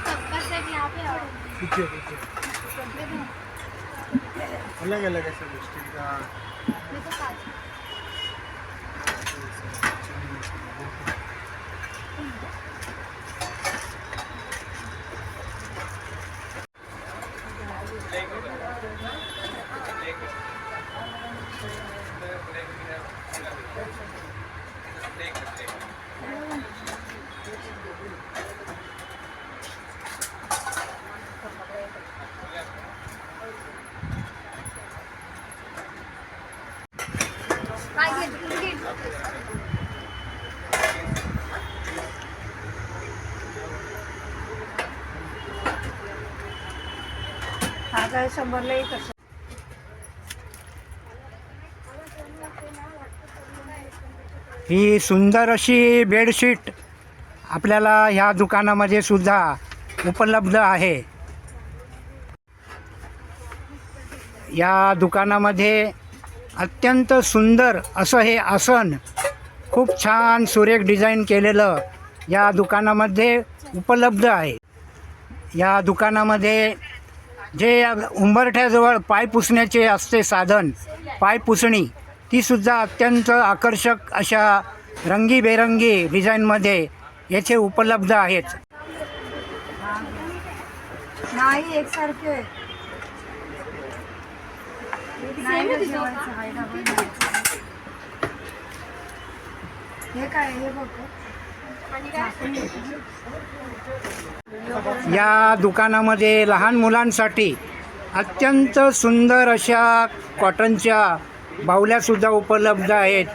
सबका सेट यहाँ पे आओ। ठीक है ठीक है। अलग अलग है सब स्टील का। मेरे को 5 काय घेतली? हा काय 100ला एक असं. ही सुंदर अशी बेडशीट आपल्याला ह्या दुकानामध्ये सुद्धा उपलब्ध आहे। या दुकानामध्ये अत्यंत सुंदर असं हे आसन खूप छान सुरेख डिझाईन केलेलं या दुकानामध्ये उपलब्ध आहे। या दुकानामध्ये जे उंबरठ्याजवळ पाय पुसण्याचे असते साधन, पाय पुसणी, तीसुद्धा अत्यंत आकर्षक अशा रंगीबेरंगी डिझाईनमध्ये येथे उपलब्ध आहेत। नाही एकसारखे नाही हे काय हे बघ या दुकानामध्ये लहान मुलांसाठी अत्यंत सुंदर अशा कॉटनच्या बाहुल्यासुद्धा उपलब्ध आहेत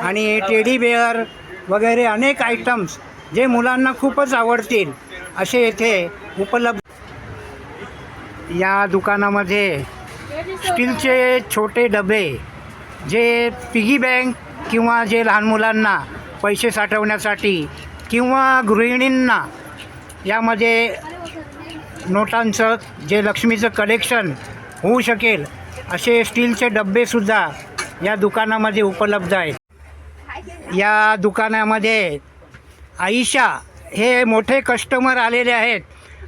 आणि टेडी बेअर वगैरे अनेक आयटम्स जे मुलांना खूपच आवडतील असे येथे उपलब्ध। या दुकानामध्ये स्टीलचे छोटे डबे जे पिगी बँक किंवा जे लहान मुलांना पैसे साठवण्यासाठी किंवा गृहिणींना यामध्ये नोटांचं जे लक्ष्मीचं कलेक्शन होऊ शकेल असे स्टीलचे डब्बेसुद्धा या दुकानामध्ये उपलब्ध आहेत। या दुकानामध्ये आयशा हे मोठे कस्टमर आलेले आहेत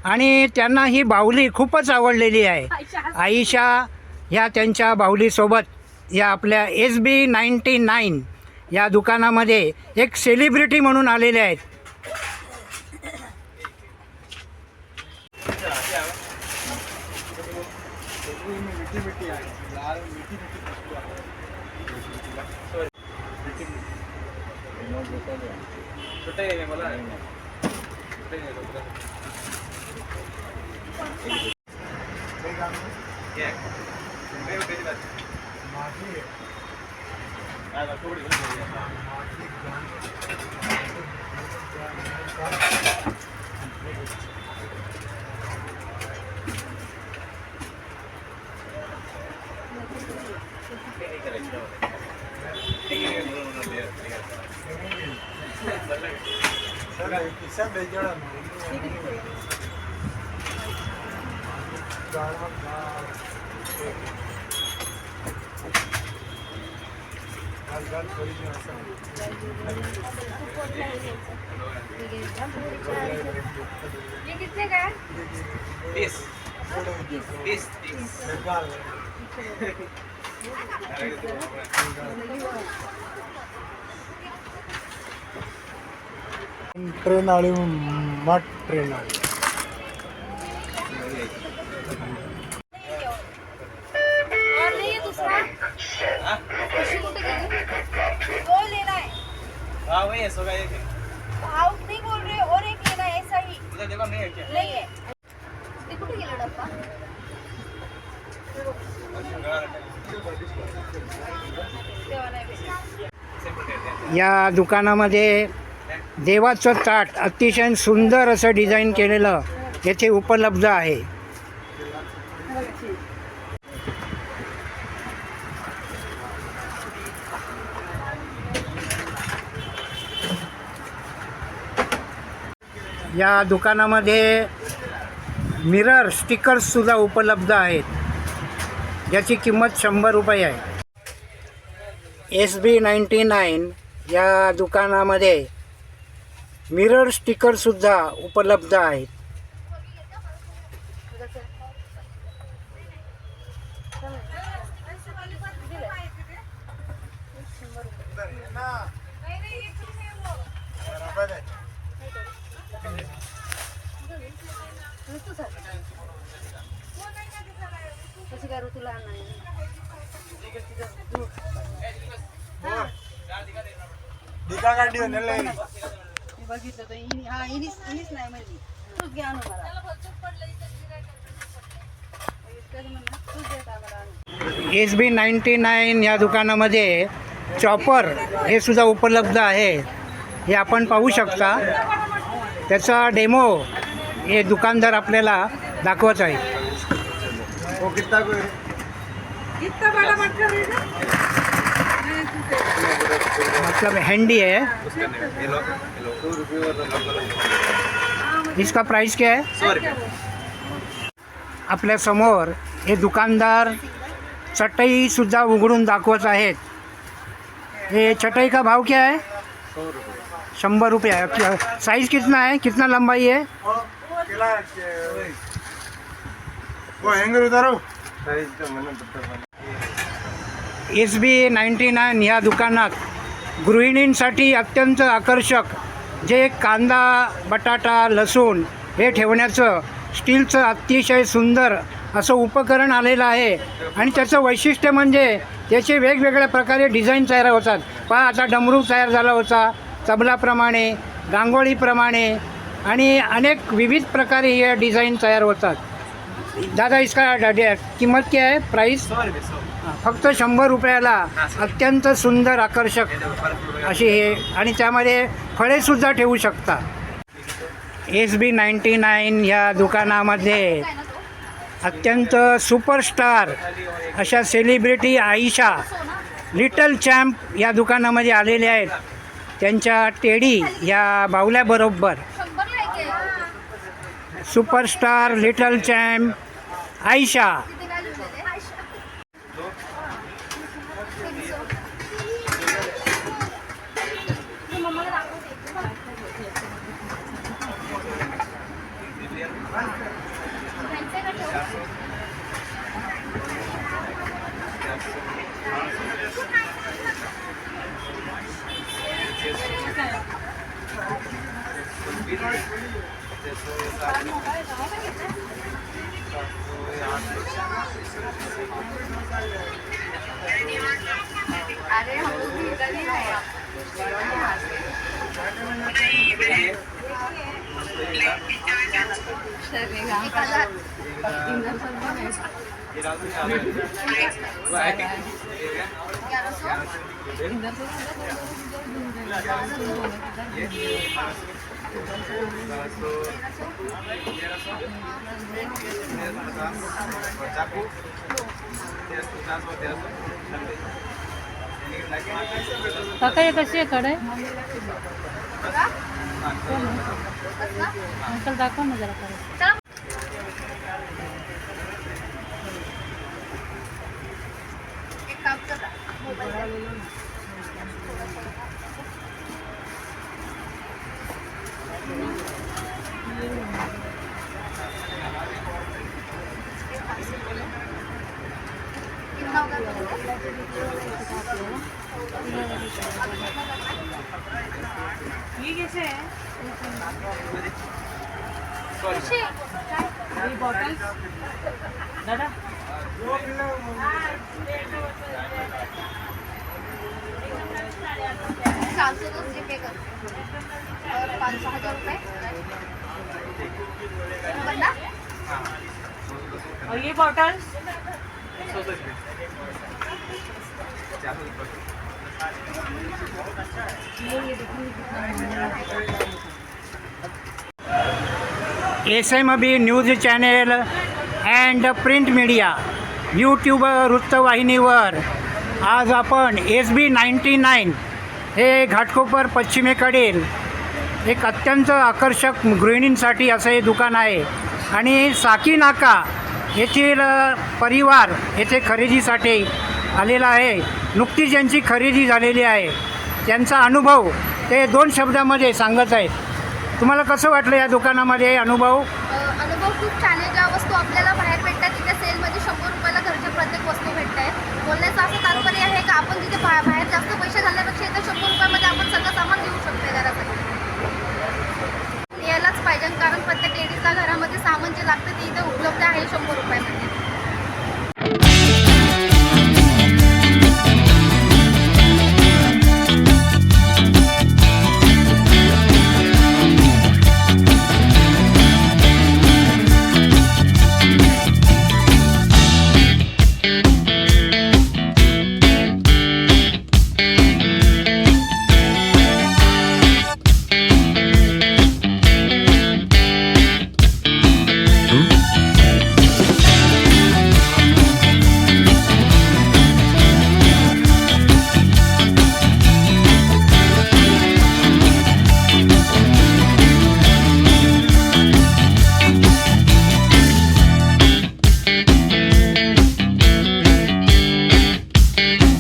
आणि त्यांना ही बाहुली खूपच आवडलेली आहे। आयशा ह्या त्यांच्या बाहुलीसोबत या आपल्या SB99 या दुकानामध्ये एक सेलिब्रिटी म्हणून आलेले आहेत। ये कितने का है? 20 ट्रेन आली मठ ट्रेन आली। और नहीं है दूसरा? खुशी कुठे गेली? वो लेना है। हाँ वही है, 100 का एक है। आउट नहीं बोल रहे, और एक लेना है ऐसा ही। इधर देखो, नहीं है क्या? नहीं है। ते कुठे गेला डब्बा? तेव्हा नाही भेटला। या दुकानामध्ये देवाचं ताट अतिशय सुंदर असं डिझाईन केलेलं येथे उपलब्ध आहे। या दुकानामध्ये मिरर स्टिकर्ससुद्धा उपलब्ध आहेत ज्याची किंमत 100 रुपये आहे। SB99 या दुकानामध्ये मिरर स्टिकरसुद्धा उपलब्ध आहेत। बघितलं तर इनीच नाही म्हणली तूच घ्या आणू मला तूच देत आम्हाला SB99 या दुकानामध्ये चॉपर हे सुद्धा उपलब्ध आहे. हे आपण पाहू शकता. त्याचा डेमो हे दुकानदार आपल्याला दाखवत आहे. इतना बड़ा मत कर रही ना मतलब हँडी आहे. इसका प्राइस क्या है? 100 रुपये. आपल्या समोर हे दुकानदार चटई सुद्धा उघडून दाखवत आहेत. ये चटई का भाव क्या है? 100 रुपये है. साइज कितना है? कितना लंबाई है? SB99 ह्या दुकानात गृहिणींसाठी अत्यंत आकर्षक जे कांदा, बटाटा, लसूण हे ठेवण्याचं स्टीलचं अतिशय सुंदर असं उपकरण आलेलं आहे. आणि त्याचं वैशिष्ट्य म्हणजे त्याचे वेगवेगळ्या प्रकारे डिझाईन तयार होतात. पहा आता डमरू तयार झाला होता तबलाप्रमाणे, रांगोळीप्रमाणे आणि अनेक विविध प्रकारे हे डिझाईन तयार होतात. दादा इसका किंमत क्या है? प्राइस 100 रुपये. 100. फक्त 100 रुपयाला अत्यंत सुंदर आकर्षक असे हे आणि त्यामध्ये फळेसुद्धा ठेवू शकता. SB99 ह्या दुकानामध्ये अत्यंत सुपरस्टार अशा सेलिब्रिटी आयशा लिटल चॅम्प या दुकानामध्ये आलेले आहेत. त्यांच्या टेडी या बाहुल्याबरोबर सुपरस्टार लिटल चॅम्प आयशा. अरे हम लोग भी इधर ही है काका ये कशी आहे कढई? अंकल दाखव ना जरा कढई. एक काम करा मोबाईल बॉटल दादा 410 रुपये कर और 5,000 रुपये बंदा और ये bottle SMB news channel and print media YouTube वृत्तवाहिनीवर आज आपण SB99 हे घाटकोपर पश्चिमेकडील एक अत्यंत आकर्षक गृहिणींसाठी असं हे दुकान आहे. आणि साकी नाका येथील परिवार येथे खरेदीसाठी आलेला आहे. नुकतीच यांची खरेदी झालेली आहे. त्यांचा अनुभव ते 2 शब्दामध्ये सांगत आहेत. तुम्हाला कसं वाटलं या दुकानामध्ये अनुभव? अनुभव खूप छान आहे. ज्या वस्तू आपल्याला बाहेर भेटतात तिथे सेलमध्ये 100 रुपयाला घरच्या प्रत्येक वस्तू भेटत आहे. बोलण्याचं असं तात्पर्य आहे का आपण तिथे बाहेर जास्त पैसे घालण्यापेक्षा इथे 100 रुपयामध्ये आपण सगळं सामान घेऊ शकतो घरासाठी. यायलाच पाहिजे कारण प्रत्येक लेडीजला घरामध्ये सामान जे लागतं ते इथे उपलब्ध आहे 100 रुपयामध्ये. आहे